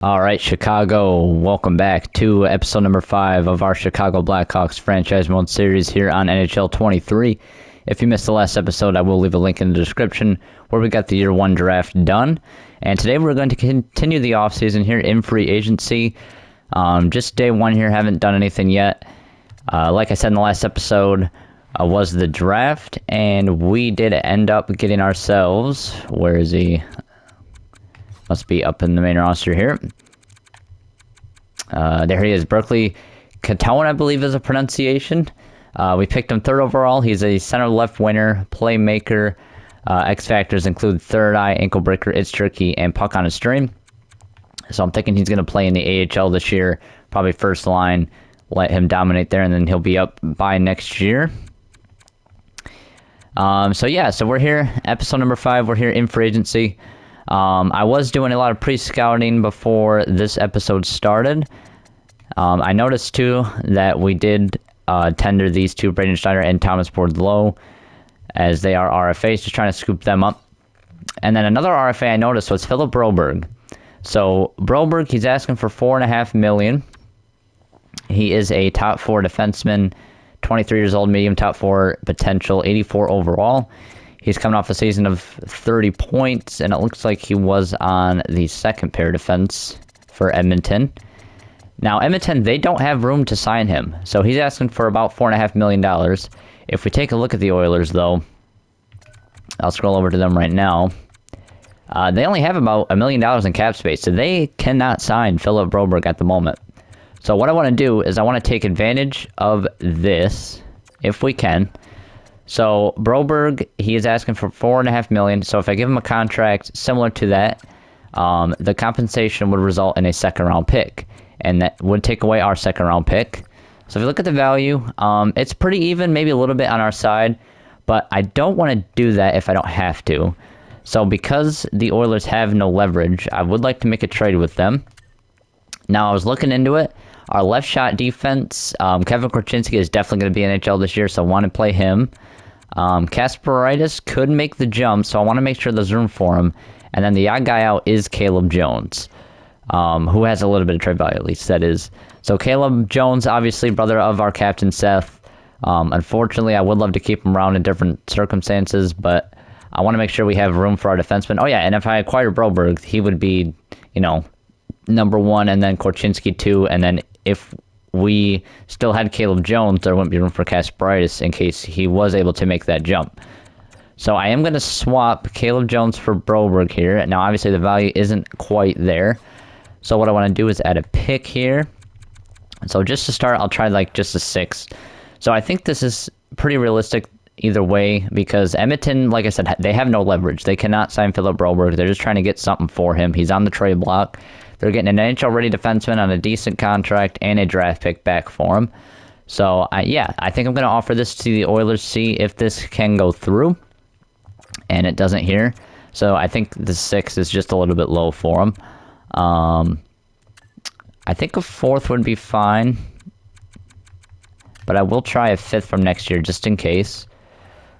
All right, Chicago, welcome back to episode number 5 of our Chicago Blackhawks franchise mode series here on NHL 23. If you missed the last episode, I will leave a link in the description where we got the year 1 draft done. And today we're going to continue the offseason here in free agency. Just day 1 here, haven't done anything yet. Like I said in the last episode, was the draft, and we did end up getting ourselves, where is he? Must be up in the main roster here. There he is, Berkeley Catone, I believe is a pronunciation. We picked him 3rd overall. He's a center-left winner, playmaker. X factors include third eye, ankle breaker, it's tricky, and puck on a string. So I'm thinking he's going to play in the AHL this year, probably first line. Let him dominate there, and then he'll be up by next year. So we're here, episode number 5. We're here in free agency. I was doing a lot of pre-scouting before this episode started. I noticed, too, that we did tender these two, Braden Schneider and Thomas Bordeleau, as they are RFAs, just trying to scoop them up. And then another RFA I noticed was Philip Broberg. So, Broberg, he's asking for $4.5 million. He is a top 4 defenseman, 23 years old, medium top 4 potential, 84 overall. He's coming off a season of 30 points, and it looks like he was on the second pair defense for Edmonton. Now, Edmonton, they don't have room to sign him, so he's asking for about $4.5 million. If we take a look at the Oilers, though, I'll scroll over to them right now. They only have about $1 million in cap space, so they cannot sign Philip Broberg at the moment. So what I want to do is I want to take advantage of this, if we can. So Broberg, he is asking for $4.5 million. So if I give him a contract similar to that, the compensation would result in a second-round pick, and that would take away our second-round pick. So if you look at the value, it's pretty even, maybe a little bit on our side, but I don't want to do that if I don't have to. So because the Oilers have no leverage, I would like to make a trade with them. Now I was looking into it. Our left shot defense, Kevin Korchinski is definitely going to be in NHL this year, so I want to play him. Kasparaitis could make the jump, so I want to make sure there's room for him. And then the odd guy out is Caleb Jones, who has a little bit of trade value, at least that is. So Caleb Jones, obviously brother of our captain Seth. Unfortunately, I would love to keep him around in different circumstances, but I want to make sure we have room for our defensemen. Oh yeah, and if I acquire Broberg, he would be, number 1, and then Korchinski 2, and then if we still had Caleb Jones, there wouldn't be room for Kasparaitis in case he was able to make that jump. So I am going to swap Caleb Jones for Broberg here. Now, obviously, the value isn't quite there. So what I want to do is add a pick here. So just to start, I'll try just a 6. So I think this is pretty realistic either way because Edmonton, like I said, they have no leverage. They cannot sign Philip Broberg. They're just trying to get something for him. He's on the trade block. They're getting an NHL-ready defenseman on a decent contract and a draft pick back for him. So, I think I'm going to offer this to the Oilers, see if this can go through. And it doesn't here. So, I think the 6 is just a little bit low for him. I think a 4th would be fine. But I will try a 5th from next year, just in case.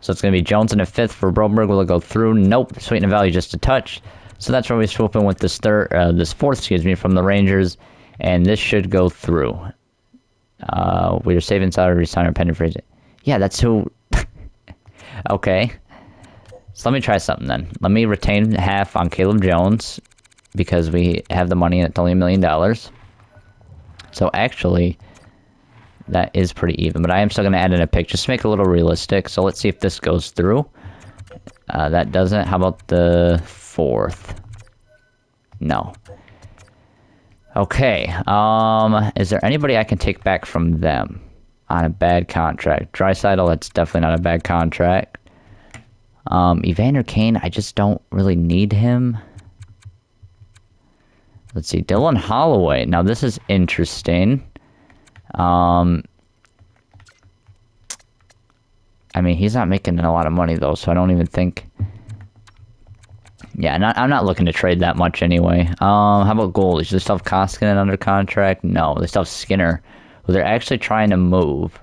So, it's going to be Jones and a 5th for Broberg. Will it go through? Nope. Sweeten the value just a touch. So that's where we swoop in with this 4th, from the Rangers, and this should go through. We're saving salary, resigner, pending phrase. Yeah, that's who. Okay. So let me try something then. Let me retain half on Caleb Jones because we have the money and it's only $1 million. So actually, that is pretty even, but I am still going to add in a pick just to make it a little realistic. So let's see if this goes through. That doesn't. How about the 4th? No. Okay. Is there anybody I can take back from them on a bad contract? Draisaitl, that's definitely not a bad contract. Evander Kane, I just don't really need him. Let's see. Dylan Holloway. Now this is interesting. I mean, he's not making a lot of money though, so I don't even think. Yeah, I'm not looking to trade that much anyway. How about goalies? Do they still have Koskinen under contract? No, they still have Skinner, who they're actually trying to move.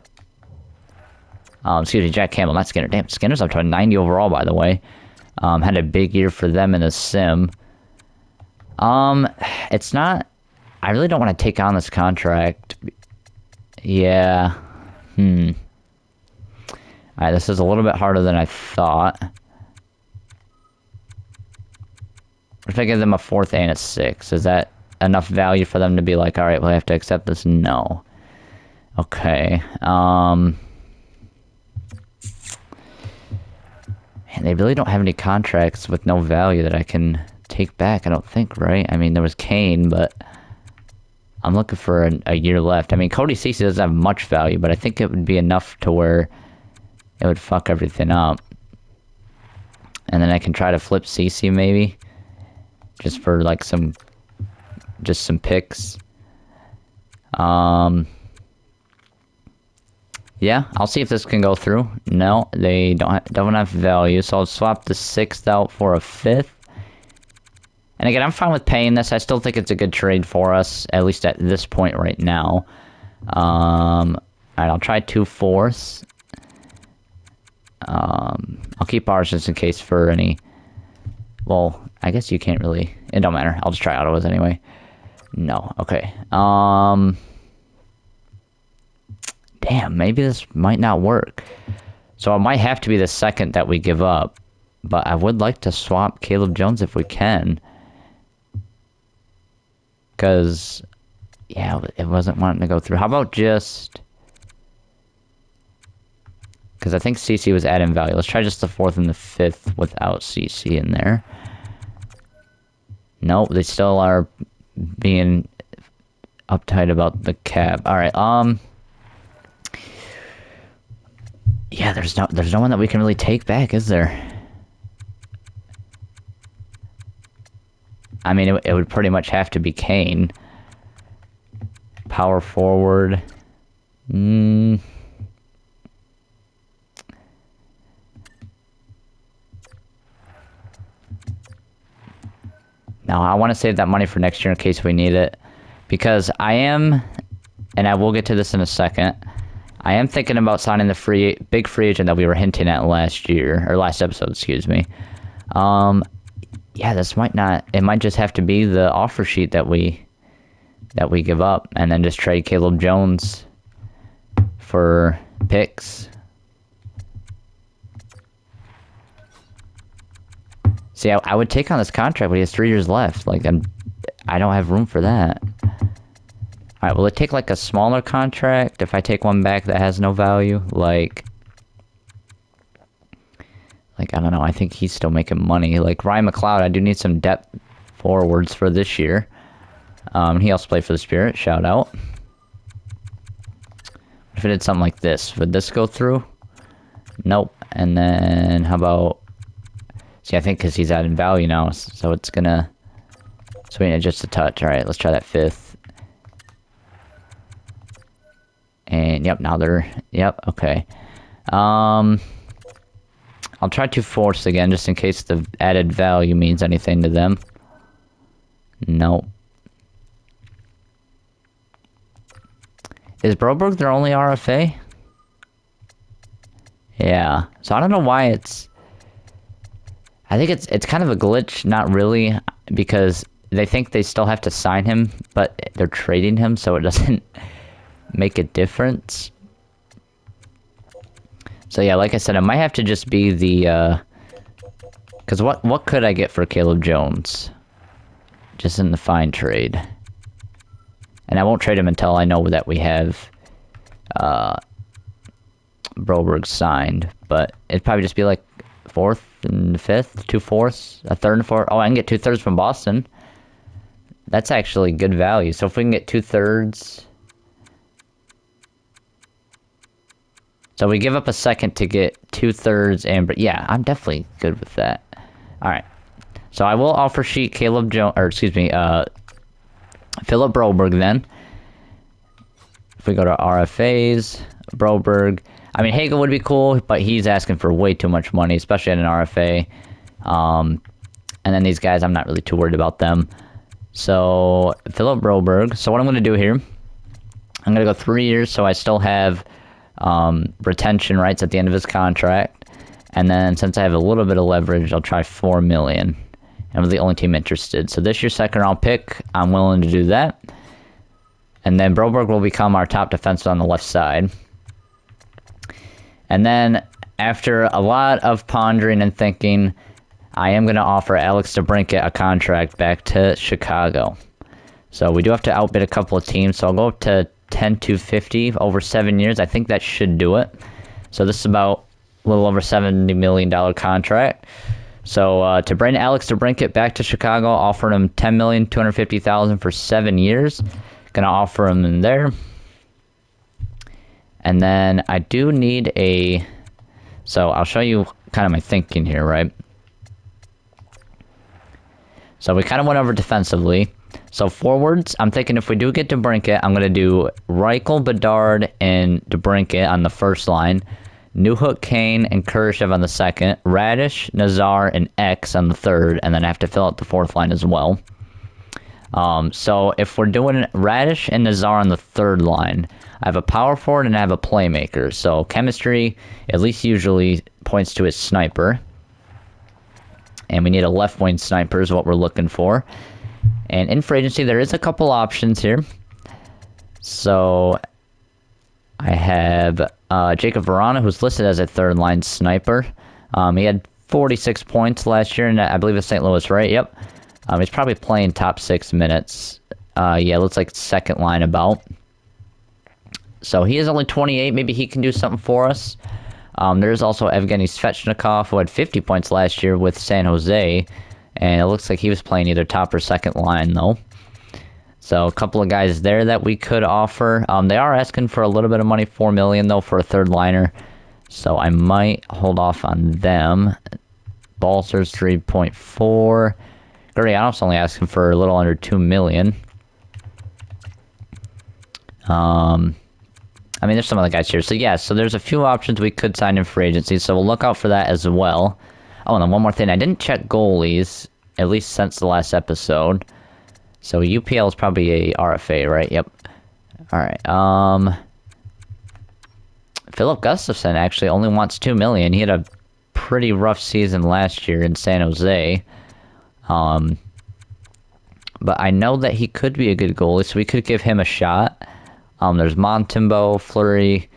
Excuse me, Jack Campbell, not Skinner. Damn, Skinner's up to a 90 overall, by the way. Had a big year for them in the sim. It's not... I really don't want to take on this contract. Yeah. Alright, this is a little bit harder than I thought. If I give them a 4th and a 6, is that enough value for them to be like, alright, well, I have to accept this? No. Okay, Man, they really don't have any contracts with no value that I can take back, I don't think, right? I mean, there was Kane, but I'm looking for a year left. I mean, Cody Ceci doesn't have much value, but I think it would be enough to where it would fuck everything up. And then I can try to flip Ceci, maybe. Just for, like, some picks. Yeah, I'll see if this can go through. No, they don't have value, so I'll swap the 6th out for a 5th. And again, I'm fine with paying this. I still think it's a good trade for us, at least at this point right now. Alright, I'll try 2 4ths. I'll keep ours just in case for any... Well, I guess you can't really... It don't matter. I'll just try autos anyway. No, okay. Damn, maybe this might not work. So it might have to be the 2nd that we give up. But I would like to swap Caleb Jones if we can. Because, yeah, it wasn't wanting to go through. How about just... Because I think CC was adding value. Let's try just the 4th and the 5th without CC in there. Nope, they still are being uptight about the cap. Alright, yeah, there's no one that we can really take back, is there? I mean, it would pretty much have to be Kane. Power forward. No, I want to save that money for next year in case we need it. Because I am, and I will get to this in a second, I am thinking about signing the big free agent that we were hinting at last year, or last episode, excuse me. Yeah, this might not, it might just have to be the offer sheet that we give up, and then just trade Caleb Jones for picks. See, I would take on this contract, but he has 3 years left. Like, I don't have room for that. Alright, will it take, like, a smaller contract if I take one back that has no value? Like, I don't know, I think he's still making money. Like, Ryan McLeod, I do need some depth forwards for this year. He also played for the Spirit, shout out. If it did something like this, would this go through? Nope. And then, how about... See, I think because he's adding value now, so it's gonna... Sweeten it just a touch. Alright, let's try that 5th. And, yep, now they're... Yep, okay. I'll try 2 4ths again, just in case the added value means anything to them. Nope. Is Broberg their only RFA? Yeah. So I don't know why it's... I think it's kind of a glitch, not really, because they think they still have to sign him, but they're trading him, so it doesn't make a difference. So yeah, like I said, it might have to just be the, because what could I get for Caleb Jones? Just in the fine trade. And I won't trade him until I know that we have, Broberg signed, but it'd probably just be like 4th and 5th, 2 4ths, a 3rd and 4th. Oh, I can get 2 3rds from Boston. That's actually good value. So if we can get 2 3rds... So we give up a 2nd to get 2 3rds and... Yeah, I'm definitely good with that. Alright. So I will offer sheet Caleb Jones... Or, excuse me, Philip Broberg then. If we go to RFAs, Broberg... I mean, Hagel would be cool, but he's asking for way too much money, especially at an RFA. And then these guys, I'm not really too worried about them. So, Philip Broberg. So what I'm going to do here, I'm going to go 3 years, so I still have retention rights at the end of his contract. And then, since I have a little bit of leverage, I'll try $4 million. and we're the only team interested. So this year's second round pick, I'm willing to do that. And then Broberg will become our top defenseman on the left side. And then after a lot of pondering and thinking, I am going to offer Alex DeBrincat a contract back to Chicago. So we do have to outbid a couple of teams, so I'll go up to 10,250 over 7 years. I think that should do it. So this is about a little over $70 million contract. So to bring Alex DeBrincat back to Chicago, offering him $10,250,000 for 7 years. Gonna offer him in there. And then I do need a... So I'll show you kind of my thinking here, right? So we kind of went over defensively. So forwards, I'm thinking if we do get DeBrincat, I'm going to do Reichel, Bedard, and DeBrincat on the first line. Newhook, Kane, and Kurashev on the second. Radish, Nazar, and X on the third. And then I have to fill out the fourth line as well. So if we're doing Radish and Nazar on the third line, I have a power forward and I have a playmaker. So chemistry, at least usually, points to a sniper. And we need a left wing sniper is what we're looking for. And in free agency, there is a couple options here. So I have Jacob Verana, who's listed as a third line sniper. He had 46 points last year, and I believe it's St. Louis, right? Yep. He's probably playing top 6 minutes. Yeah, looks like second line about. So he is only 28. Maybe he can do something for us. There's also Evgeny Svechnikov, who had 50 points last year with San Jose. And it looks like he was playing either top or second line, though. So a couple of guys there that we could offer. They are asking for a little bit of money, $4 million, though, for a third liner. So I might hold off on them. Balsers, 3.4. Gurianov's only asking for a little under $2 million. I mean, there's some other guys here. So, yeah, so there's a few options we could sign in free agency. So we'll look out for that as well. Oh, and then one more thing. I didn't check goalies, at least since the last episode. So UPL is probably a RFA, right? Yep. All right. Philip Gustafson actually only wants $2 million. He had a pretty rough season last year in San Jose. But I know that he could be a good goalie, so we could give him a shot. There's Montembeault, Fleury.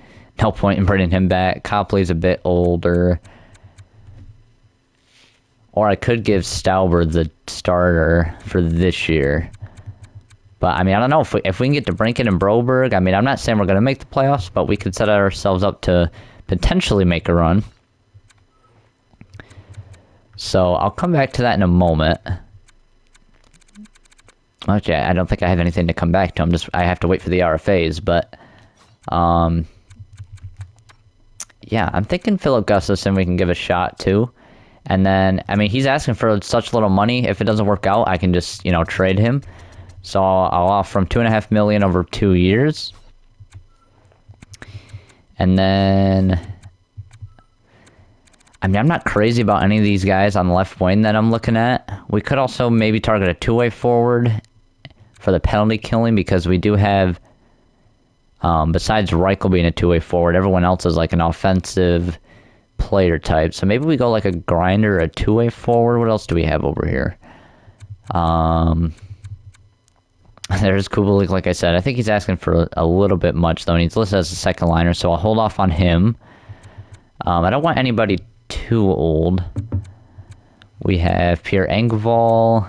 No point in bringing him back. Copley's a bit older. Or I could give Stauber the starter for this year. But, I mean, I don't know. If we can get to DeBrincat and Broberg, I mean, I'm not saying we're going to make the playoffs, but we could set ourselves up to potentially make a run. So, I'll come back to that in a moment. Okay, I don't think I have anything to come back to. I have to wait for the RFAs, but... yeah, I'm thinking Philip Gustafson we can give a shot to. And then, I mean, he's asking for such little money. If it doesn't work out, I can just, trade him. So I'll offer him $2.5 million over 2 years. And then, I mean, I'm not crazy about any of these guys on the left wing that I'm looking at. We could also maybe target a two-way forward for the penalty killing because we do have, besides Reichel being a two-way forward, everyone else is like an offensive player type. So maybe we go like a grinder, a two-way forward. What else do we have over here? There's Kubalik, like I said. I think he's asking for a little bit much, though, and he's listed as a second liner, so I'll hold off on him. I don't want anybody too old. We have Pierre Engvall,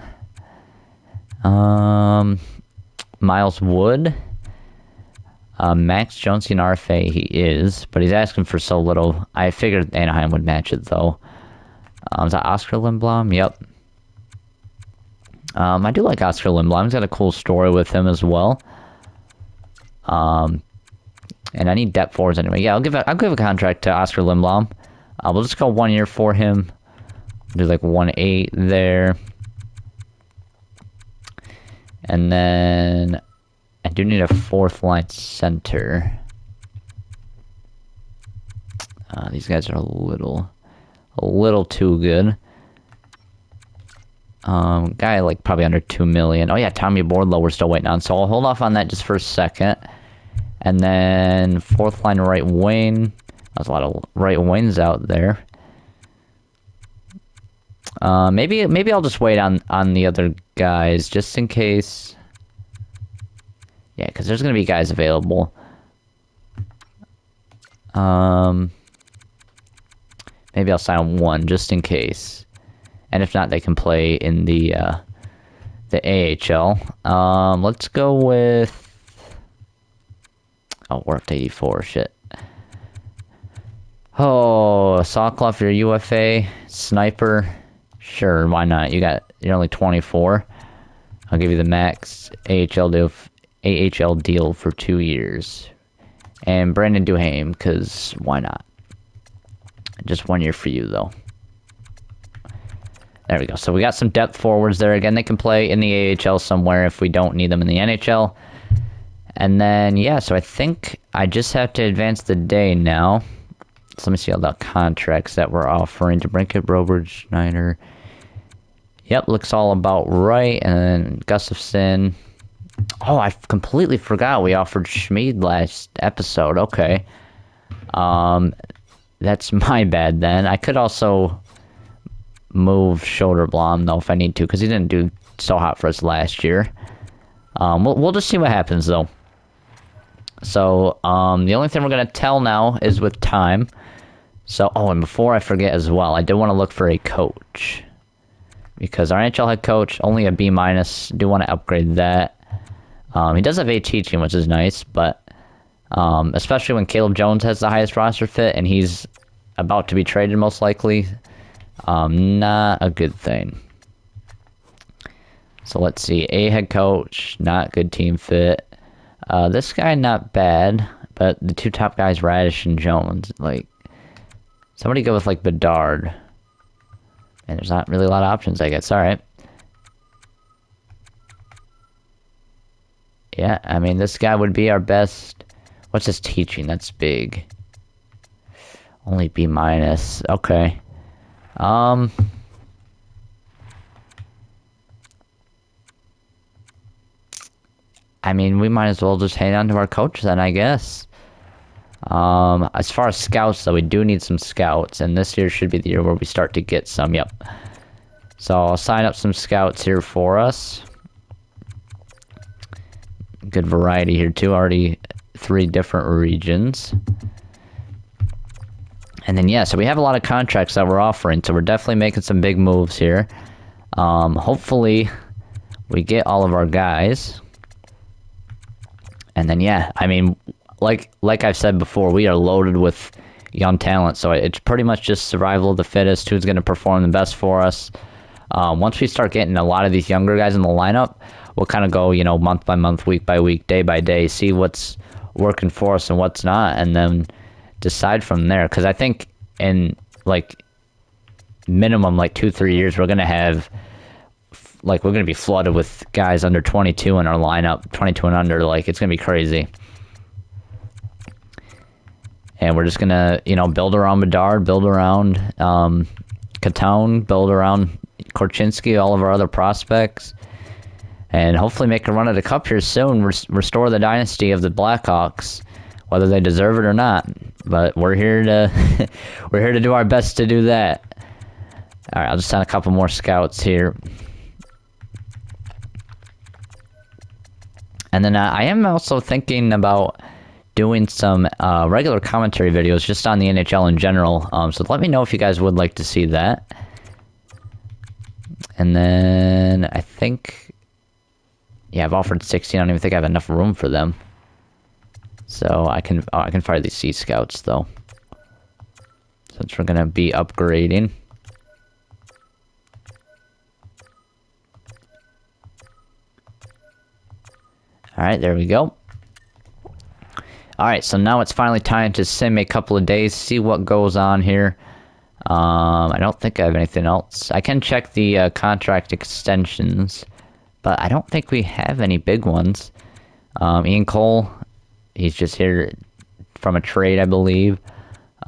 Miles Wood, Max Jones in RFA, he is, but he's asking for so little. I figured Anaheim would match it, though. Is that Oscar Lindblom? Yep. I do like Oscar Lindblom. He's got a cool story with him as well. And I need depth forwards anyway. Yeah, I'll give a contract to Oscar Lindblom. We'll just go 1 year for him. Do like 1.8 there. And then I do need a fourth line center. These guys are a little too good. Guy like probably under 2 million. Oh yeah, Tommy Bordlow we're still waiting on. So I'll hold off on that just for a second. And then fourth line right wing. There's a lot of right wings out there. Maybe I'll just wait on the other guys just in case. Yeah, because there's gonna be guys available. Maybe I'll sign one just in case, and if not, they can play in the AHL. Let's go with. Oh, we're up to 84. Shit. Oh, Sokoloff, your UFA sniper. Sure, why not? You're only 24. I'll give you the max AHL deal for 2 years. And Brandon Duhaime, because why not? Just 1 year for you, though. There we go. So we got some depth forwards there. Again, they can play in the AHL somewhere if we don't need them in the NHL. And then, yeah, so I think I just have to advance the day now. So let me see all the contracts that we're offering. DeBrincat, Robert, Schneider. Yep, looks all about right. And then Gustafson. Oh, I completely forgot we offered Schmid last episode. Okay. That's my bad then. I could also move Schroeder-Blom, though, if I need to, because he didn't do so hot for us last year. We'll just see what happens, though. So, the only thing we're going to tell now is with time. So, oh, and before I forget as well, I do want to look for a coach. Because our NHL head coach, only a B-. Do want to upgrade that. He does have A teaching, which is nice, but especially when Caleb Jones has the highest roster fit and he's about to be traded most likely, not a good thing. So let's see. A head coach, not good team fit. This guy, not bad, but the two top guys, Radish and Jones, like, somebody go with, like, Bedard. And there's not really a lot of options, I guess. All right. Yeah, I mean, this guy would be our best. What's his teaching? That's big. Only B-. Okay. I mean, we might as well just hang on to our coach then, I guess. As far as scouts, though, we do need some scouts, and this year should be the year where we start to get some, yep. So I'll sign up some scouts here for us. Good variety here, too. Already 3 different regions. And then, yeah, so we have a lot of contracts that we're offering, so we're definitely making some big moves here. Hopefully, we get all of our guys. And then, yeah, I mean, like I've said before, we are loaded with young talent, so it's pretty much just survival of the fittest, who's going to perform the best for us. Once we start getting a lot of these younger guys in the lineup, we'll kind of go, month by month, week by week, day by day, see what's working for us and what's not, and then decide from there. Because I think in, minimum, 2-3 years, we're going to have, we're going to be flooded with guys under 22 in our lineup, 22 and under, it's going to be crazy. And we're just going to, build around Bedard, build around Catone, build around Korchinski, all of our other prospects, and hopefully make a run at the cup here soon, restore the dynasty of the Blackhawks, whether they deserve it or not. But we're here to we're here to do our best to do that. All right, I'll just send a couple more scouts here. And then I am also thinking about doing some regular commentary videos just on the NHL in general. So let me know if you guys would like to see that. And then I think, yeah, I've offered 16. I don't even think I have enough room for them. So I can fire these Sea Scouts though, since we're gonna be upgrading. All right, there we go. All right, so now it's finally time to sim a couple of days, see what goes on here. I don't think I have anything else. I can check the contract extensions, but I don't think we have any big ones. Ian Cole, he's just here from a trade, I believe.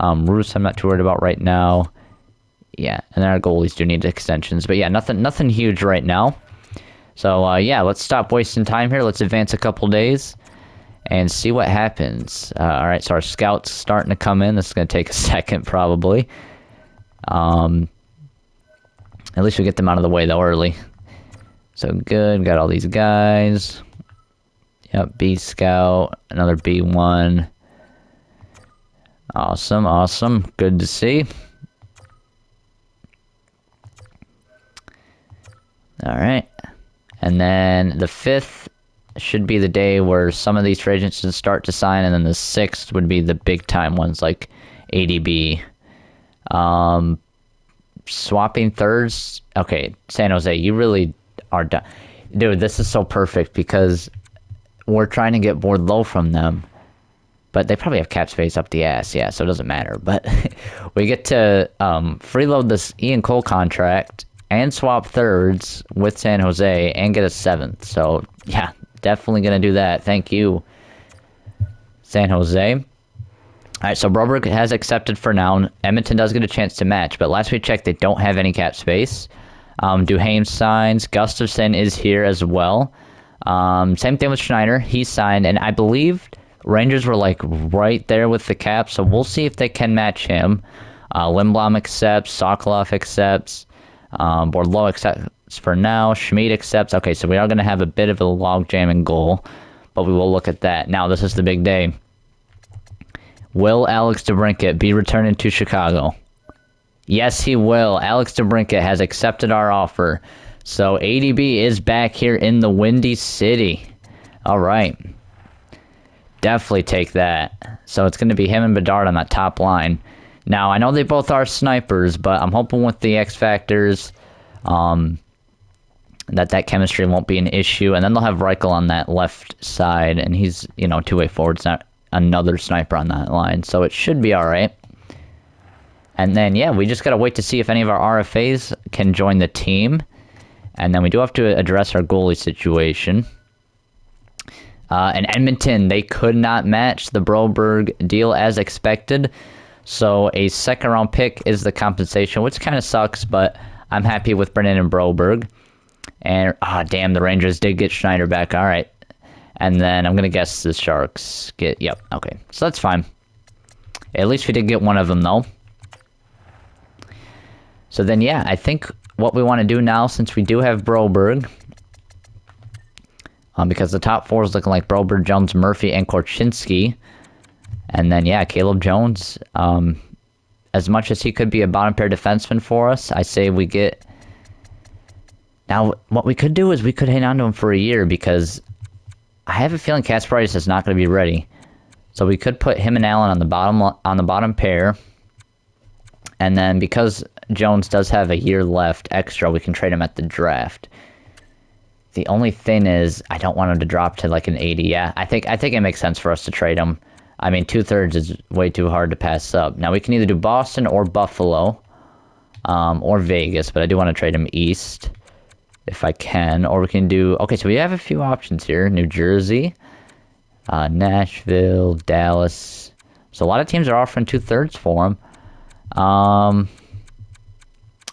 Roos, I'm not too worried about right now. Yeah, and then our goalies do need extensions, but yeah, nothing huge right now. So yeah, let's stop wasting time here. Let's advance a couple days and see what happens. All right, so our scouts starting to come in. This is going to take a second probably. At least we get them out of the way, though, early. So good, got all these guys. Yep, B Scout, another B1. Awesome, awesome. Good to see. Alright. And then the 5th should be the day where some of these free agents should start to sign, and then the 6th would be the big time ones like ADB. Swapping thirds. Okay, San Jose, you really are done. Dude, this is so perfect because we're trying to get board low from them. But they probably have cap space up the ass, yeah, so it doesn't matter. But we get to freeload this Ian Cole contract and swap thirds with San Jose and get a 7th. So, yeah, definitely going to do that. Thank you, San Jose. All right, so Broberg has accepted for now. Edmonton does get a chance to match, but last we checked, they don't have any cap space. Duhaime signs. Gustafsson is here as well. Same thing with Schneider. He signed, and I believe Rangers were like right there with the cap, so we'll see if they can match him. Lindblom accepts. Sokolov accepts. Bordeaux accepts for now. Schmid accepts. Okay, so we are going to have a bit of a logjam in goal, but we will look at that. Now, this is the big day. Will Alex DeBrincat be returning to Chicago? Yes, he will. Alex DeBrincat has accepted our offer. So ADB is back here in the Windy City. All right. Definitely take that. So it's going to be him and Bedard on that top line. Now, I know they both are snipers, but I'm hoping with the X Factors that chemistry won't be an issue. And then they'll have Reichel on that left side, and he's, two-way forward. It's not another sniper on that line, so it should be all right. And then, yeah, we just got to wait to see if any of our RFAs can join the team. And then we do have to address our goalie situation. And Edmonton, they could not match the Broberg deal as expected. So a second-round pick is the compensation, which kind of sucks, but I'm happy with Brennan and Broberg. And, damn, the Rangers did get Schneider back. All right. And then I'm going to guess the Sharks get... Yep, okay. So that's fine. At least we did get one of them, though. So then, yeah, I think what we want to do now, since we do have Broberg, because the top 4 is looking like Broberg, Jones, Murphy, and Korchinski. And then, yeah, Caleb Jones, as much as he could be a bottom pair defenseman for us, I say we get... Now, what we could do is we could hang on to him for a year, because I have a feeling Kasparaitis is not going to be ready. So we could put him and Allen on the bottom pair. And then because Jones does have a year left extra, we can trade him at the draft. The only thing is, I don't want him to drop to like an 80. Yeah, I think it makes sense for us to trade him. I mean, 2/3 is way too hard to pass up. Now, we can either do Boston or Buffalo, or Vegas, but I do want to trade him east, if I can. Or we can do... Okay, so we have a few options here. New Jersey, Nashville, Dallas. So a lot of teams are offering 2/3 for him.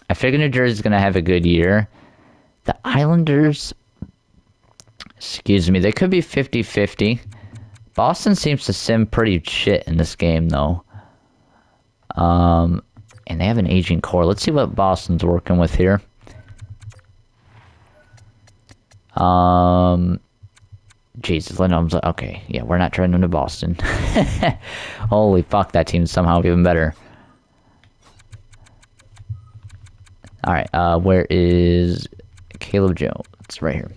I figure New Jersey's going to have a good year. The Islanders... Excuse me, they could be 50-50. Boston seems to sim pretty shit in this game, though. And they have an aging core. Let's see what Boston's working with here. Jesus, Lindholm's... Okay, yeah, we're not trading them to Boston. Holy fuck, that team's somehow even better. Alright, where is Caleb Jones? It's right here.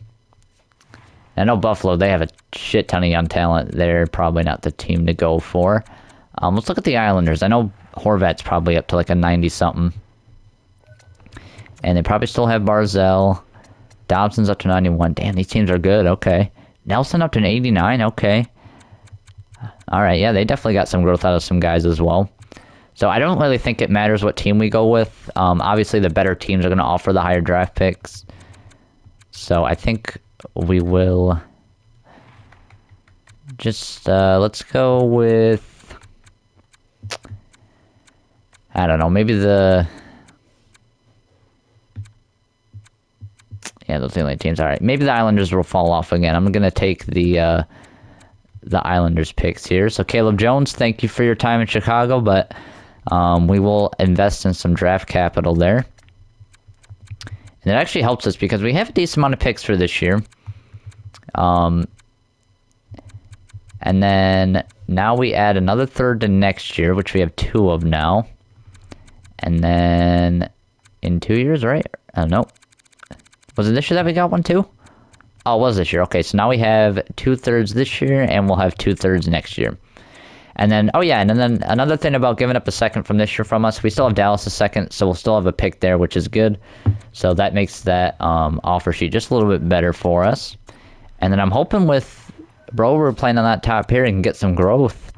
I know Buffalo, they have a shit ton of young talent. They're probably not the team to go for. Let's look at the Islanders. I know Horvat's probably up to like a 90-something. And they probably still have Barzell. Dobson's up to 91. Damn, these teams are good. Okay. Nelson up to an 89. Okay. Alright, yeah, they definitely got some growth out of some guys as well. So I don't really think it matters what team we go with. Obviously, the better teams are going to offer the higher draft picks. So I think we will just, let's go with, I don't know, maybe the... Yeah, those are the only teams. All right, maybe the Islanders will fall off again. I'm going to take the Islanders picks here. So Caleb Jones, thank you for your time in Chicago, but we will invest in some draft capital there. And it actually helps us because we have a decent amount of picks for this year. And then now we add another third to next year, which we have 2 of now. And then in 2 years, right? No. Was it this year that we got one too? Oh, it was this year. Okay, so now we have 2/3 this year, and we'll have 2/3 next year. And then, oh yeah, and then another thing about giving up a second from this year from us, we still have Dallas a second, so we'll still have a pick there, which is good. So that makes that offer sheet just a little bit better for us. And then I'm hoping with Brover playing on that top pair, he can get some growth.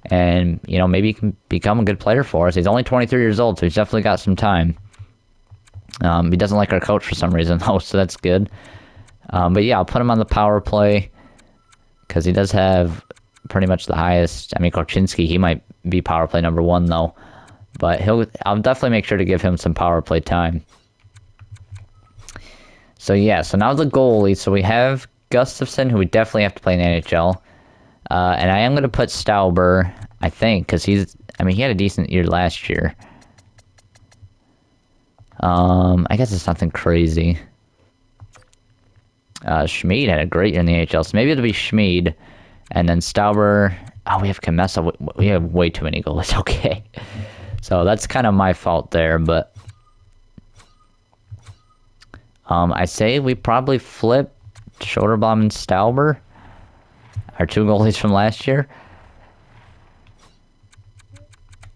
And, you know, maybe he can become a good player for us. He's only 23 years old, so he's definitely got some time. He doesn't like our coach for some reason, though, so that's good. But yeah, I'll put him on the power play because he does have pretty much the highest. I mean, Korchinski, he might be power play number 1, though. But I'll definitely make sure to give him some power play time. So yeah, so now the goalie. So we have Gustafsson, who we definitely have to play in the NHL. And I am going to put Stauber, I think, because he had a decent year last year. I guess it's nothing crazy. Schmid had a great year in the NHL, so maybe it'll be Schmid. And then Stauber. Oh, we have Kamesa. We have way too many goalies. Okay. So that's kind of my fault there, but I say we probably flip Soderblom and Stauber, our 2 goalies from last year.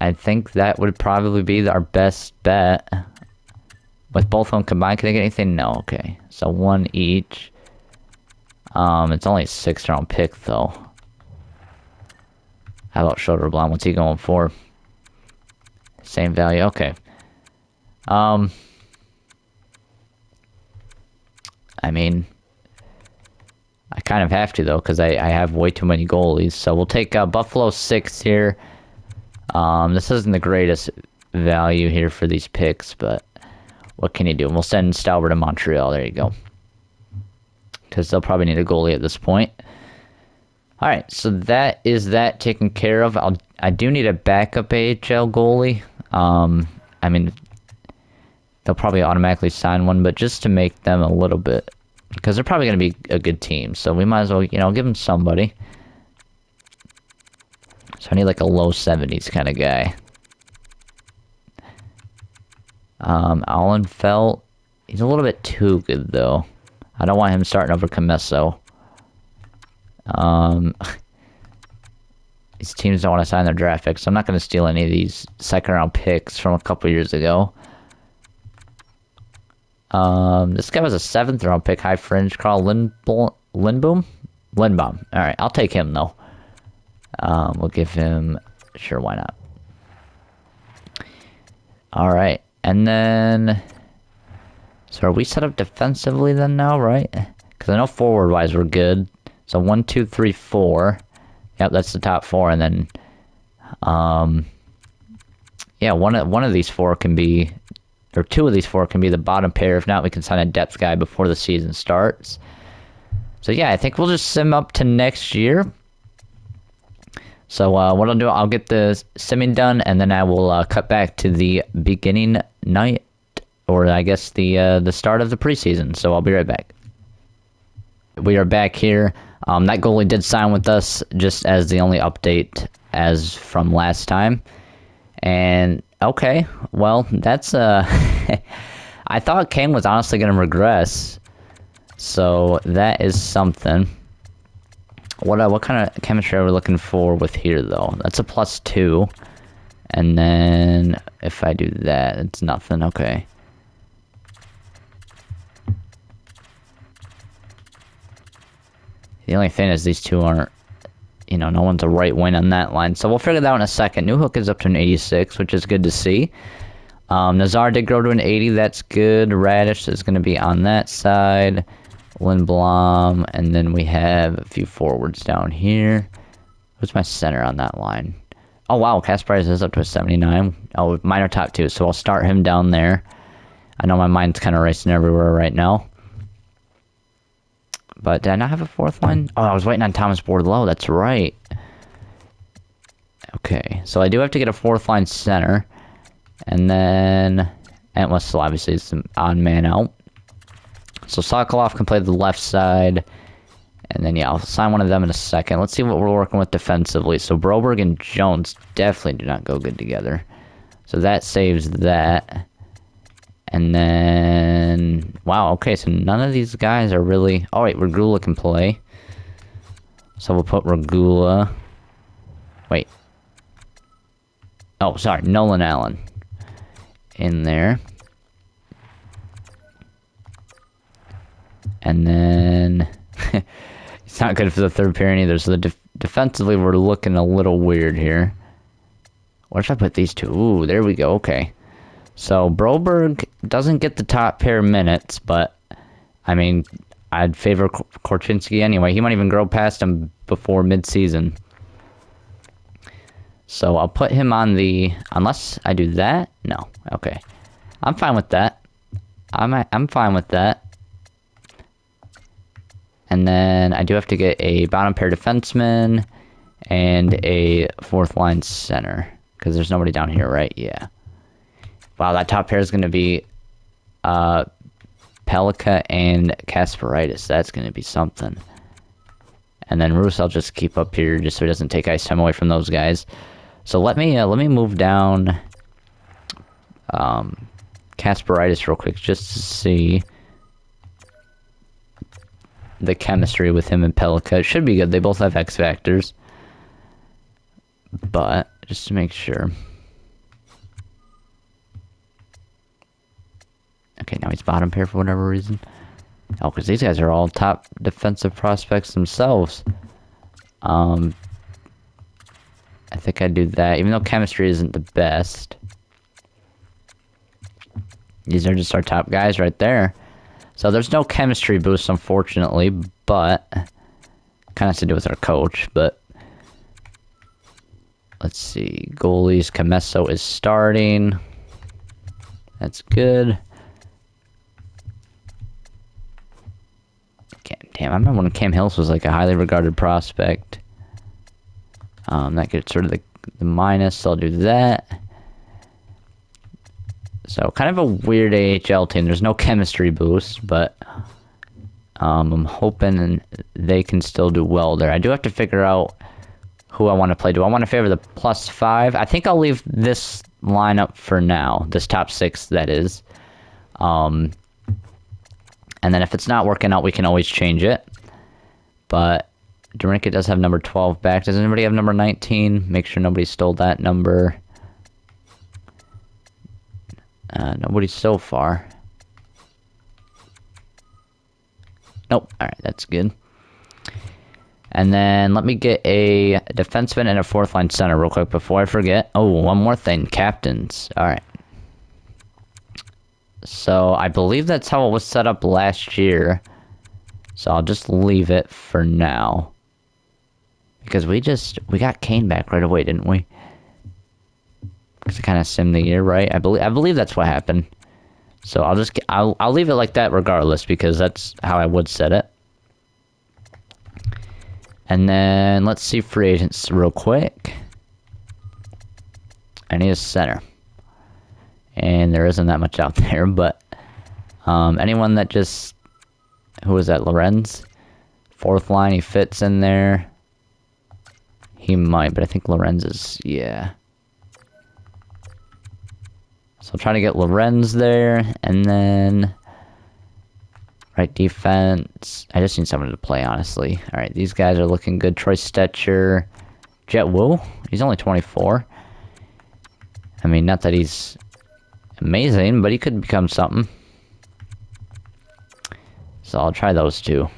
I think that would probably be our best bet. With both of them combined, can they get anything? No, okay. So 1 each. It's only a 6th-round pick, though. How about Soderblom? What's he going for? Same value, okay. I mean, I kind of have to, though, because I have way too many goalies. So we'll take Buffalo 6th here. This isn't the greatest value here for these picks, but what can you do? We'll send Stauber to Montreal. There you go. Because they'll probably need a goalie at this point. All right, so that is that taken care of. I do need a backup AHL goalie. I mean, they'll probably automatically sign one, but just to make them a little bit, because they're probably going to be a good team. So we might as well, you know, give them somebody. So I need like a low 70s kind of guy. Allenfelt, he's a little bit too good, though. I don't want him starting over Comesso. These teams don't want to sign their draft picks, so I'm not going to steal any of these 2nd-round picks from a couple years ago. This guy was a 7th-round pick, high fringe, Carl Lindbaum? All right, I'll take him, though. We'll give him... Sure, why not? All right, and then... So are we set up defensively then now, right? Because I know forward-wise we're good. So 1, 2, 3, 4. Yep, that's the top 4, and then... yeah, one of these 4 can be... Or 2 of these 4 can be the bottom pair. If not, we can sign a depth guy before the season starts. So yeah, I think we'll just sim up to next year. So what I'll do, I'll get the simming done, and then I will cut back to the beginning night, or I guess the start of the preseason. So I'll be right back. We are back here. That goalie did sign with us, just as the only update as from last time. And okay, well, that's I thought Kane was honestly going to regress, so that is something. What kind of chemistry are we looking for with here, though? That's a +2, and then if I do that, it's nothing. Okay. The only thing is these 2 aren't, you know, no one's a right wing on that line. So we'll figure that out in a second. Newhook is up to an 86, which is good to see. Nazar did grow to an 80. That's good. Radish is going to be on that side. Lindblom. And then we have a few forwards down here. Who's my center on that line? Oh, wow. Kasparov is up to a 79. Oh, minor top 2. So I'll start him down there. I know my mind's kind of racing everywhere right now. But did I not have a 4th line? Oh, I was waiting on Thomas Bordelot. That's right. Okay, so I do have to get a 4th line center. And then... And Wessel obviously is some odd man out. So Sokolov can play the left side. And then, yeah, I'll sign one of them in a second. Let's see what we're working with defensively. So Broberg and Jones definitely do not go good together. So that saves that. And then... Wow, okay, so none of these guys are really... Oh, wait, Regula can play. So we'll put Regula... Wait. Oh, sorry, Nolan Allen. In there. And then... It's not good for the third pairing either, so defensively we're looking a little weird here. What if I put these two? Ooh, there we go, okay. So, Broberg doesn't get the top pair minutes, but, I mean, I'd favor Korchinski anyway. He might even grow past him before mid-season. So, I'll put him on the... Unless I do that? No. Okay. I'm fine with that. I'm fine with that. And then I do have to get a bottom pair defenseman and a fourth line center. Because there's nobody down here, right? Yeah. Wow, that top pair is going to be Pelika and Kasparaitis. That's going to be something. And then Roos I'll just keep up here just so he doesn't take ice time away from those guys. So let me move down Kasparaitis real quick just to see the chemistry with him and Pelika. It should be good. They both have X factors. But just to make sure. Okay, now he's bottom pair for whatever reason. Oh, because these guys are all top defensive prospects themselves. I think I'd do that, even though chemistry isn't the best. These are just our top guys right there. So there's no chemistry boost, unfortunately, but kind of has to do with our coach, but let's see. Goalies, Camesso is starting. That's good. Damn, I remember when Cam Hills was like a highly regarded prospect. That gets rid of the minus, so I'll do that. So, kind of a weird AHL team. There's no chemistry boost, but I'm hoping they can still do well there. I do have to figure out who I want to play. Do I want to favor the +5? I think I'll leave this lineup for now. This top 6, that is. And then if it's not working out, we can always change it. But Dorinka does have number 12 back. Does anybody have number 19? Make sure nobody stole that number. Nobody so far. Nope. Alright, that's good. And then let me get a defenseman and a fourth line center real quick before I forget. Oh, one more thing. Captains. Alright. So, I believe that's how it was set up last year. So, I'll just leave it for now. Because we got Kane back right away, didn't we? Because it kind of simmed the year, right? I believe that's what happened. So, I'll leave it like that regardless, because that's how I would set it. And then, let's see free agents real quick. I need a center. And there isn't that much out there, but anyone that just... Who was that, Lorenz? Fourth line, he fits in there. He might, but I think Lorenz is... Yeah. So I'll try to get Lorenz there, and then... Right defense. I just need someone to play, honestly. Alright, these guys are looking good. Troy Stetcher. Jet Wu. He's only 24. I mean, not that he's amazing, but he could become something. So I'll try those two.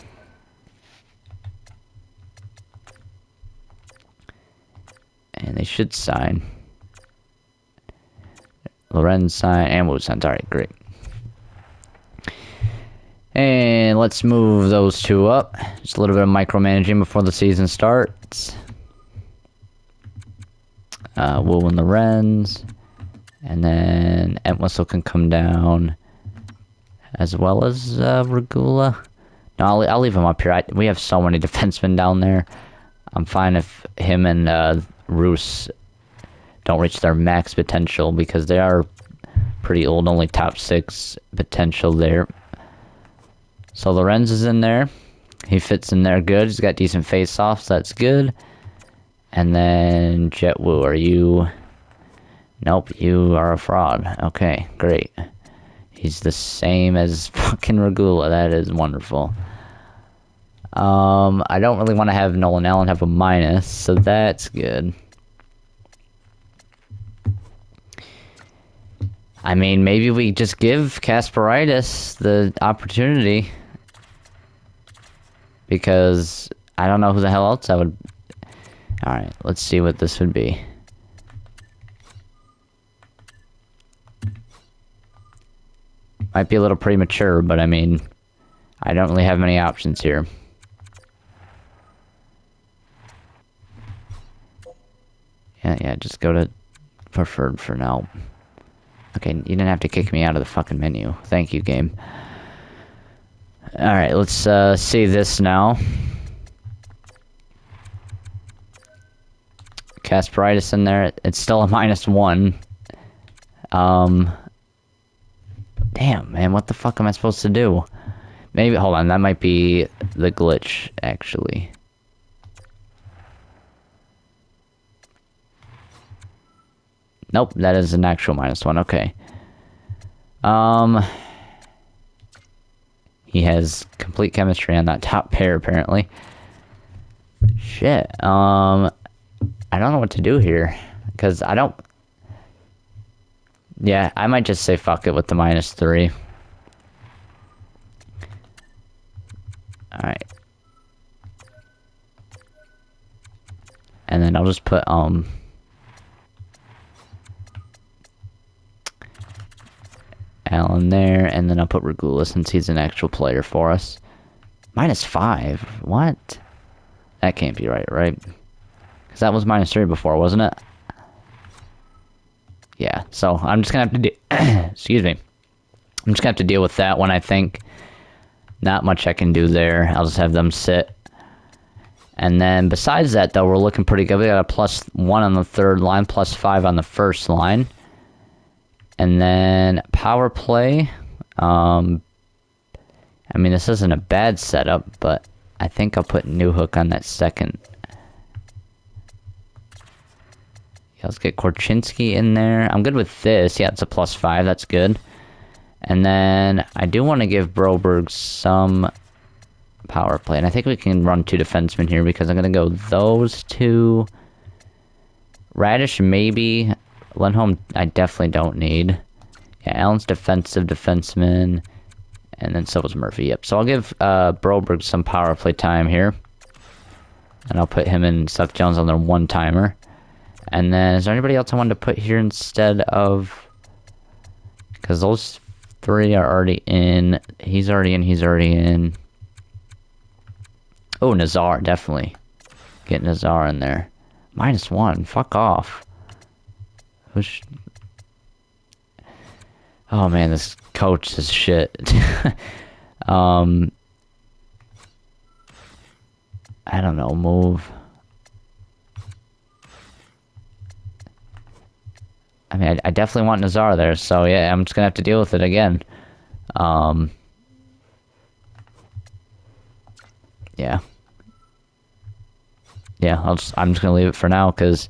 And they should sign. Lorenz sign and Wu signs. Alright, great. And let's move those two up. Just a little bit of micromanaging before the season starts. Wu and Lorenz. And then Entwistle can come down. As well as Regula. No, I'll leave him up here. We have so many defensemen down there. I'm fine if him and Roos don't reach their max potential, because they are pretty old. Only top 6 potential there. So Lorenz is in there. He fits in there good. He's got decent face-offs. That's good. And then Jet Wu, are you... Nope, you are a fraud. Okay, great. He's the same as fucking Regula. That is wonderful. I don't really want to have Nolan Allen have a minus, so that's good. I mean, maybe we just give Kasparaitis the opportunity. Because I don't know who the hell else I would... Alright, let's see what this would be. Might be a little premature, but I mean, I don't really have many options here. Yeah, just go to preferred for now. Okay, you didn't have to kick me out of the fucking menu. Thank you, game. Alright, let's see this now. Kasparaitis in there. It's still a -1. Damn, man, what the fuck am I supposed to do? Maybe, hold on, that might be the glitch, actually. Nope, that is an actual -1, okay. He has complete chemistry on that top pair, apparently. Shit, I don't know what to do here, because I don't... Yeah, I might just say fuck it with the -3. Alright. And then I'll just put, Allen there, and then I'll put Regula since he's an actual player for us. -5? What? That can't be right, right? Because that was -3 before, wasn't it? Yeah, so I'm just gonna have to do... Excuse me. I'm just gonna have to deal with that one, I think. Not much I can do there. I'll just have them sit. And then, besides that, though, we're looking pretty good. We got a +1 on the third line, +5 on the first line. And then, power play. I mean, this isn't a bad setup, but I think I'll put Newhook on that second. Yeah, let's get Korchinski in there. I'm good with this. Yeah, it's a +5. That's good. And then I do want to give Broberg some power play. And I think we can run 2 defensemen here because I'm going to go those 2. Radish, maybe. Lindholm, I definitely don't need. Yeah, Allen's defensive defenseman. And then so was Murphy. Yep. So I'll give Broberg some power play time here. And I'll put him and Seth Jones on their one-timer. And then, is there anybody else I wanted to put here instead of... Because those 3 are already in. He's already in, he's already in. Oh, Nazar, definitely. Get Nazar in there. -1, fuck off. Oh man, this coach is shit. I don't know, move. I mean, I definitely want Nazar there, so yeah, I'm just gonna have to deal with it again. Yeah. Yeah, I'm just gonna leave it for now, because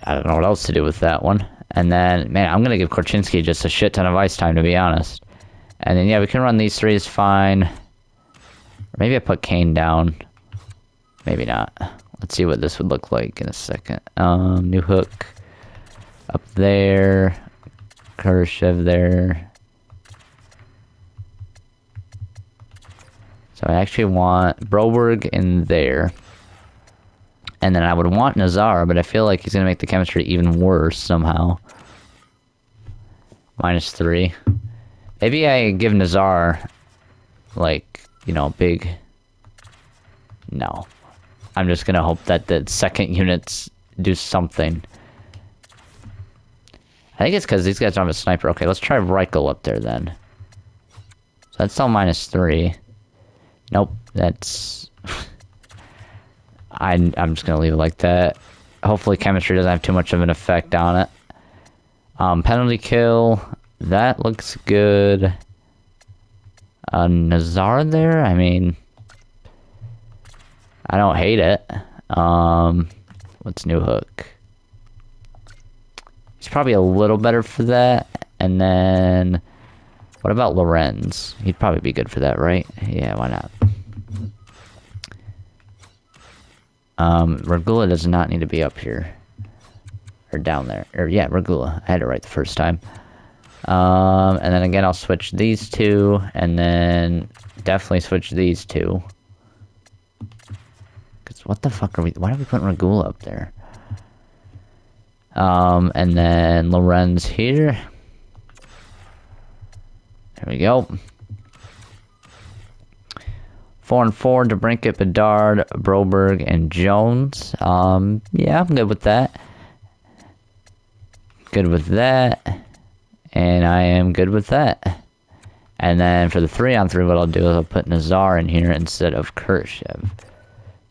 I don't know what else to do with that one. And then, man, I'm gonna give Korchinski just a shit ton of ice time, to be honest. And then, yeah, we can run these 3 is fine. Or maybe I put Kane down. Maybe not. Let's see what this would look like in a second. Newhook up there. Kurashev there. So I actually want Broberg in there. And then I would want Nazar, but I feel like he's going to make the chemistry even worse somehow. -3. Maybe I give Nazar, like, you know, big... No. I'm just going to hope that the second units do something. I think it's because these guys don't have a sniper. Okay, let's try Reichel up there then. So that's still -3. Nope, that's... I'm just gonna leave it like that. Hopefully chemistry doesn't have too much of an effect on it. Penalty kill, that looks good. Nazar there? I mean, I don't hate it. What's New Hook? He's probably a little better for that. And then, what about Lorenz? He'd probably be good for that, right? Yeah, why not? Regula does not need to be up here. Or down there. Or, yeah, Regula. I had it right the first time. And then again, I'll switch these two, and then definitely switch these two. Because what the fuck are we... Why are we putting Regula up there? And then Lorenz here. There we go. 4-4, DeBrincat, Bedard, Broberg, and Jones. Yeah, I'm good with that. Good with that. And I am good with that. And then for the 3-on-3, what I'll do is I'll put Nazar in here instead of Khrushchev.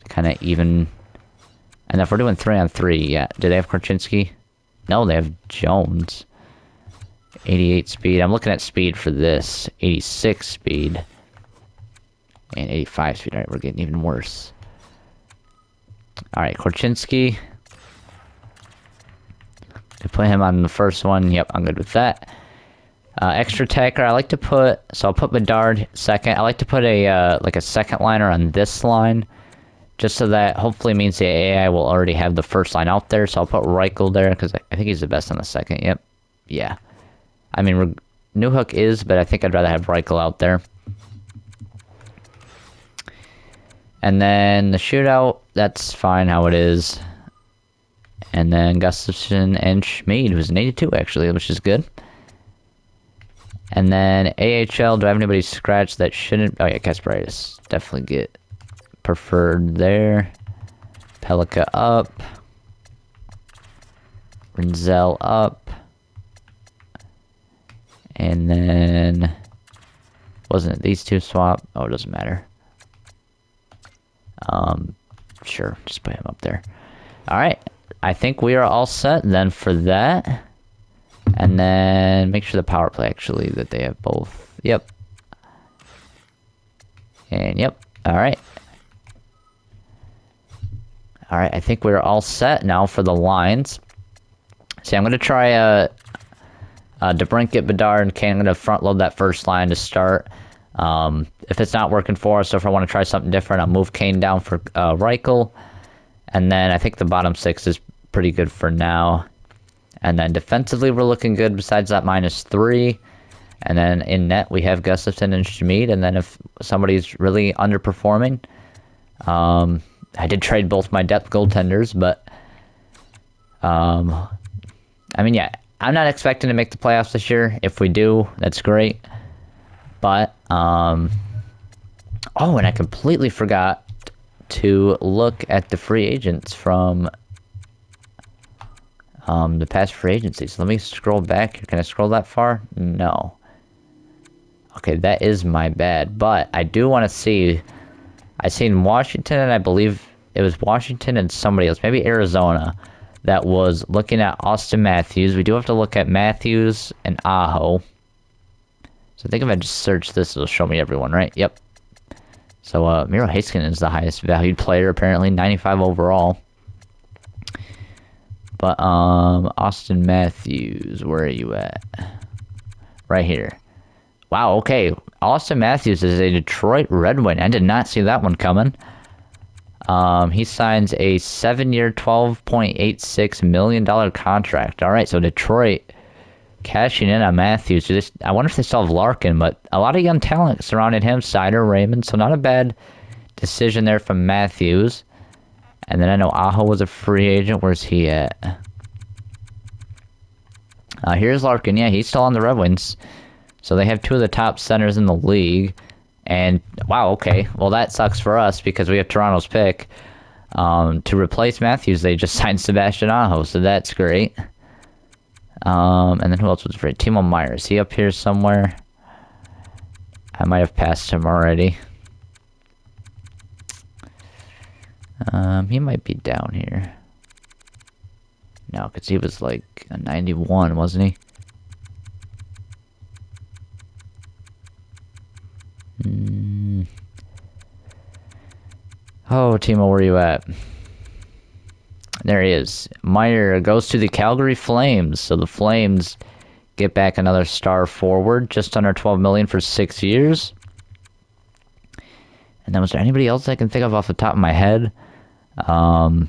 Kind of even. And if we're doing 3-on-3, yeah. Do they have Korchinski? No, they have Jones. 88 speed. I'm looking at speed for this. 86 speed. And 85 speed. Alright, we're getting even worse. Alright, Korchinski. To put him on the first one. Yep, I'm good with that. Extra attacker, I like to put... So I'll put Bedard second. I like to put a, like a second liner on this line. Just so that hopefully means the AI will already have the first line out there. So I'll put Reichel there, because I think he's the best on the second. Yep. Yeah. I mean, New Hook is, but I think I'd rather have Reichel out there. And then the shootout, that's fine how it is. And then Gustafsson and Schmid, who's an 82 actually, which is good. And then AHL, do I have anybody scratched that shouldn't... Oh yeah, Kasperitis. Definitely get preferred there. Pelika up. Renzel up. And then... Wasn't it these two swap? Oh, it doesn't matter. Sure, just put him up there. Alright, I think we are all set then for that. And then make sure the power play actually that they have both. Yep. And yep. Alright. Alright, I think we're all set now for the lines. See, I'm going to try DeBrincat, Bedard, and Kane. I'm going to front load that first line to start. If it's not working for us, or if I want to try something different, I'll move Kane down for Reichel. And then I think the bottom six is pretty good for now. And then defensively, we're looking good besides that -3. And then in net, we have Gustafsson and Schmid. And then if somebody's really underperforming, I did trade both my depth goaltenders, but I mean, yeah, I'm not expecting to make the playoffs this year. If we do, that's great. But, oh, and I completely forgot to look at the free agents from the past free agency. So let me scroll back. Can I scroll that far? No. Okay, that is my bad. But I do want to see... I seen Washington, and I believe it was Washington and somebody else, maybe Arizona, that was looking at Austin Matthews. We do have to look at Matthews and Aho. So I think if I just search this, it'll show me everyone, right? Yep. So Miro Heiskanen is the highest valued player, apparently, 95 overall. But Austin Matthews, where are you at? Right here. Wow, okay. Austin Matthews is a Detroit Red Wing. I did not see that one coming. He signs a 7-year, $12.86 million contract. All right, so Detroit cashing in on Matthews. I wonder if they still have Larkin, but a lot of young talent surrounding him. Sider, Raymond, so not a bad decision there from Matthews. And then I know Aho was a free agent. Where's he at? Here's Larkin. Yeah, he's still on the Red Wings. So they have two of the top centers in the league. And, wow, okay. Well, that sucks for us because we have Toronto's pick. To replace Matthews, they just signed Sebastian Aho, so that's great. And then who else was free? Timo Meyer. Is he up here somewhere? I might have passed him already. He might be down here. No, because he was like a 91, wasn't he? Oh, Timo, where you at? There he is. Meyer goes to the Calgary Flames. So the Flames get back another star forward, just under $12 million for 6 years. And then was there anybody else I can think of off the top of my head? I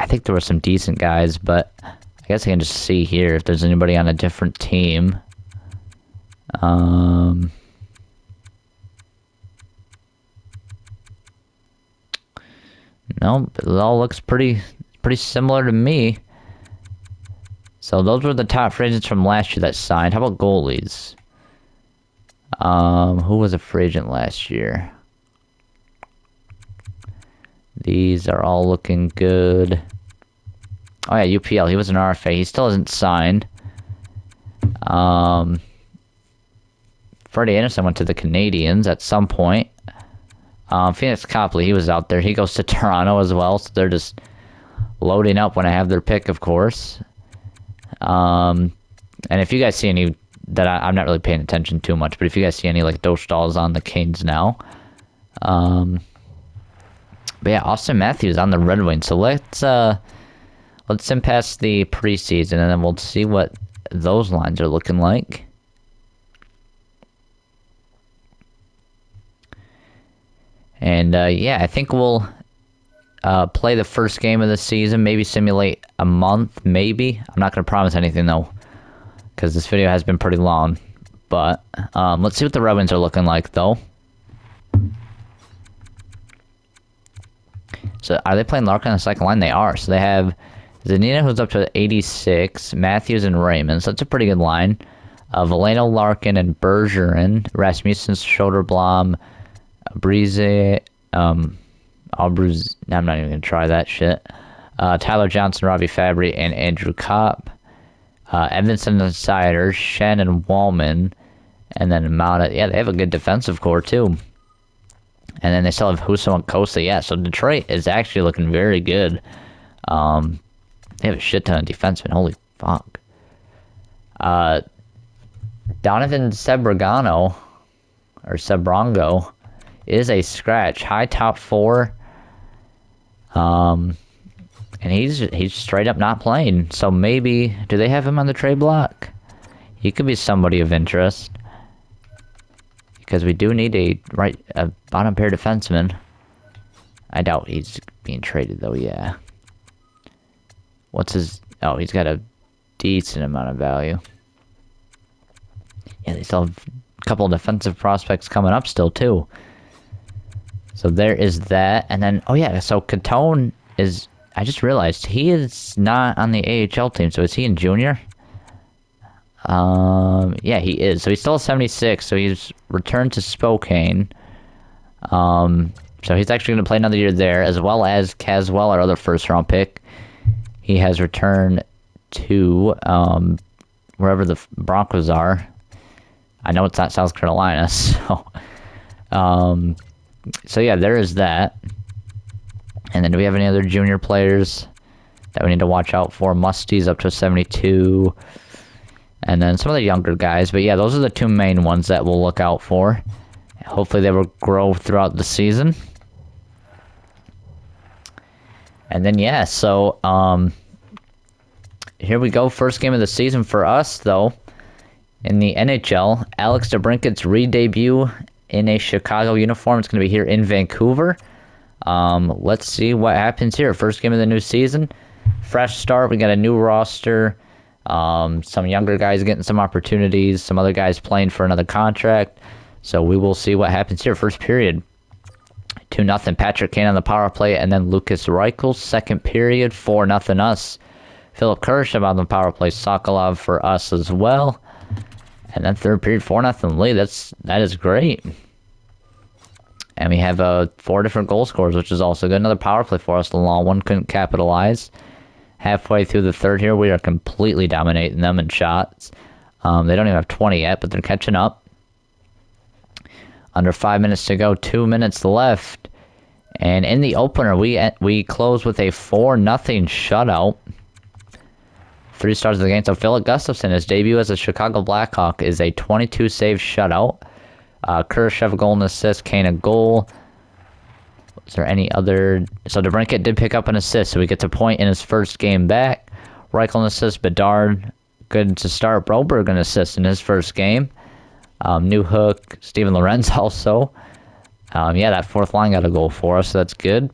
think there were some decent guys, but I guess I can just see here if there's anybody on a different team. No, it all looks pretty similar to me. So those were the top free agents from last year that signed. How about goalies? Who was a free agent last year? These are all looking good. Oh yeah, UPL. He was an RFA. He still hasn't signed. Freddie Anderson went to the Canadiens at some point. Phoenix Copley, he was out there. He goes to Toronto as well, so they're just loading up when I have their pick, of course. And if you guys see any that I'm not really paying attention too much, but if you guys see any like Dostals on the Canes now, but yeah, Austin Matthews on the Red Wings. So let's sim past the preseason, and then we'll see what those lines are looking like. And yeah, I think we'll play the first game of the season, maybe simulate a month, maybe. I'm not going to promise anything, though, because this video has been pretty long. But let's see what the Red Wings are looking like, though. So are they playing Larkin on the second line? They are. So they have Zanina, who's up to 86, Matthews and Raymond. So that's a pretty good line. Veleno, Larkin, and Bergeron, Rasmussen, Soderblom, Breeze, I'm not even going to try that shit. Tyler Johnson, Robbie Fabry, and Andrew Kopp. Evanson and Sider, Shen and Wallman, and then Mount. Yeah, they have a good defensive core, too. And then they still have Husso and Costa. Yeah, so Detroit is actually looking very good. They have a shit ton of defensemen. Holy fuck. Donovan Sebrango, is a scratch. High top 4. And he's straight up not playing. So maybe, do they have him on the trade block? He could be somebody of interest. Because we do need a bottom pair defenseman. I doubt he's being traded though, yeah. What's his... Oh, he's got a decent amount of value. Yeah, they still have a couple of defensive prospects coming up still, too. So there is that. And then, oh yeah, so Catone is... I just realized he is not on the AHL team. So is he in junior? Yeah, he is. So he's still 76. So he's returned to Spokane. So he's actually going to play another year there, as well as Caswell, our other first-round pick. He has returned to wherever the Broncos are. I know it's not South Carolina, so... so yeah, there is that. And then do we have any other junior players that we need to watch out for? Musty's up to 72. And then some of the younger guys. But yeah, those are the two main ones that we'll look out for. Hopefully they will grow throughout the season. And then yeah, so here we go. First game of the season for us, though. In the NHL, Alex DeBrincat's re-debut in a Chicago uniform. It's going to be here in Vancouver. Let's see what happens here. First game of the new season. Fresh start. We got a new roster. Some younger guys getting some opportunities. Some other guys playing for another contract. So we will see what happens here. First period. 2-0 Patrick Kane on the power play. And then Lucas Reichel. Second period. 4-0 us. Philip Kurshab on the power play. Sokolov for us as well. And then third period, 4-0 lead. That is great. And we have 4 different goal scorers, which is also good. Another power play for us. The long one couldn't capitalize. Halfway through the third here, we are completely dominating them in shots. They don't even have 20 yet, but they're catching up. Under 5 minutes to go, 2 minutes left. And in the opener, we close with a 4-0 shutout. 3 stars of the game. So Philip Gustafson, his debut as a Chicago Blackhawk, is a 22-save shutout. Kurashev a goal and assist, Kane a goal. Is there any other... So DeBrincat did pick up an assist, so he gets a point in his first game back. Reichel an assist. Bedard, good to start. Broberg an assist in his first game. New hook. Steven Lorenz also. Yeah, that fourth line got a goal for us, so that's good.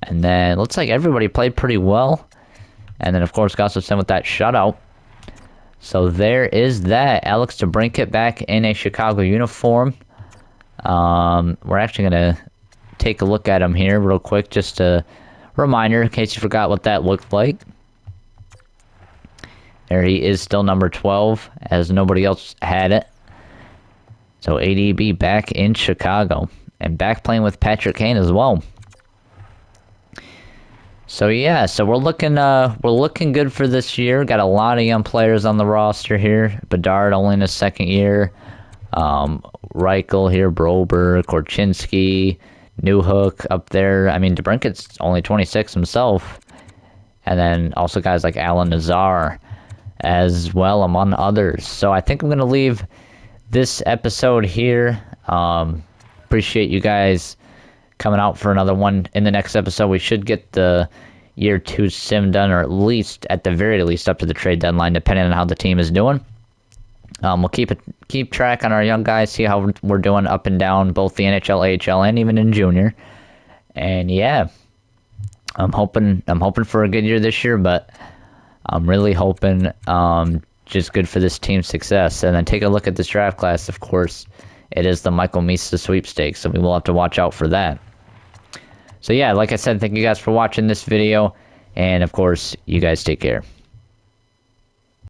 And then, looks like everybody played pretty well. And then, of course, Gustafsson with that shutout. So there is that. Alex DeBrincat back in a Chicago uniform. We're actually going to take a look at him here real quick. Just a reminder in case you forgot what that looked like. There he is, still number 12, as nobody else had it. So ADB back in Chicago. And back playing with Patrick Kane as well. So yeah, so we're looking good for this year. Got a lot of young players on the roster here. Bedard only in his second year. Reichel here, Broberg, Korchinski, Newhook up there. I mean, DeBrincat's only 26 himself. And then also guys like Alan Nazar as well, among others. So I think I'm going to leave this episode here. Appreciate you guys coming out for another one. In the next episode, we should get the year 2 sim done, or at the very least up to the trade deadline, depending on how the team is doing. We'll keep track on our young guys, see how we're doing up and down, both the NHL, AHL, and even in junior. And yeah, I'm hoping for a good year this year, but I'm really hoping just good for this team's success. And then take a look at this draft class. Of course, it is the Michael Misa sweepstakes, so we will have to watch out for that. So yeah, like I said, thank you guys for watching this video, and of course, you guys take care.